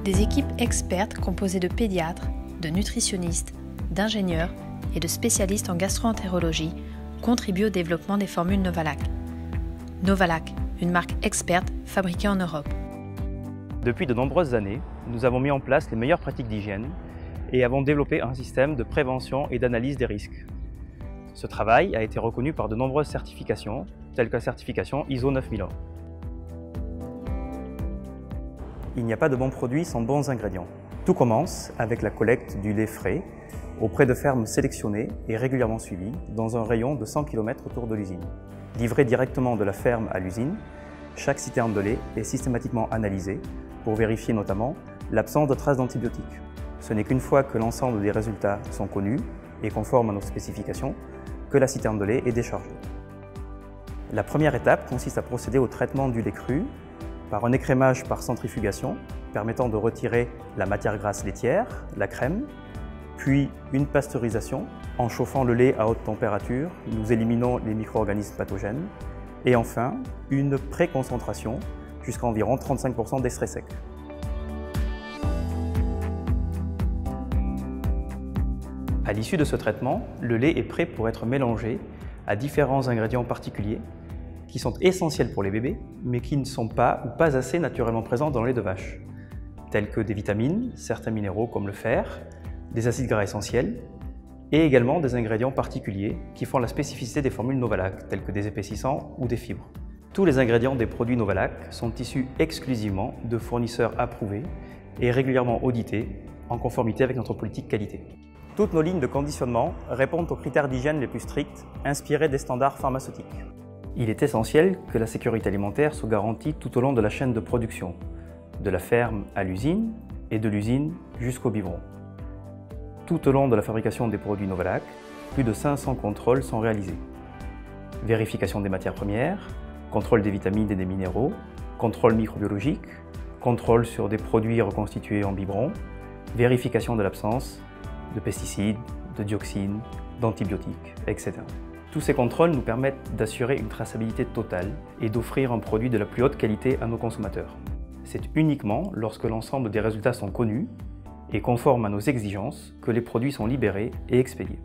Des équipes expertes composées de pédiatres, de nutritionnistes, d'ingénieurs et de spécialistes en gastro-entérologie contribuent au développement des formules Novalac. Novalac, une marque experte fabriquée en Europe. Depuis de nombreuses années, nous avons mis en place les meilleures pratiques d'hygiène et avons développé un système de prévention et d'analyse des risques. Ce travail a été reconnu par de nombreuses certifications, telles que la certification ISO 9001. Il n'y a pas de bons produits sans bons ingrédients. Tout commence avec la collecte du lait frais auprès de fermes sélectionnées et régulièrement suivies dans un rayon de 100 km autour de l'usine. Livré directement de la ferme à l'usine, chaque citerne de lait est systématiquement analysée pour vérifier notamment l'absence de traces d'antibiotiques. Ce n'est qu'une fois que l'ensemble des résultats sont connus et conformes à nos spécifications que la citerne de lait est déchargée. La première étape consiste à procéder au traitement du lait cru par un écrémage par centrifugation permettant de retirer la matière grasse laitière, la crème, puis une pasteurisation. En chauffant le lait à haute température, nous éliminons les micro-organismes pathogènes. Et enfin, une pré-concentration jusqu'à environ 35% d'extrait sec. À l'issue de ce traitement, le lait est prêt pour être mélangé à différents ingrédients particuliers qui sont essentiels pour les bébés, mais qui ne sont pas ou pas assez naturellement présents dans le lait de vache, tels que des vitamines, certains minéraux comme le fer, des acides gras essentiels, et également des ingrédients particuliers qui font la spécificité des formules Novalac, tels que des épaississants ou des fibres. Tous les ingrédients des produits Novalac sont issus exclusivement de fournisseurs approuvés et régulièrement audités en conformité avec notre politique qualité. Toutes nos lignes de conditionnement répondent aux critères d'hygiène les plus stricts, inspirés des standards pharmaceutiques. Il est essentiel que la sécurité alimentaire soit garantie tout au long de la chaîne de production, de la ferme à l'usine et de l'usine jusqu'au biberon. Tout au long de la fabrication des produits Novalac, plus de 500 contrôles sont réalisés. Vérification des matières premières, contrôle des vitamines et des minéraux, contrôle microbiologique, contrôle sur des produits reconstitués en biberon, vérification de l'absence de pesticides, de dioxines, d'antibiotiques, etc. Tous ces contrôles nous permettent d'assurer une traçabilité totale et d'offrir un produit de la plus haute qualité à nos consommateurs. C'est uniquement lorsque l'ensemble des résultats sont connus et conformes à nos exigences que les produits sont libérés et expédiés.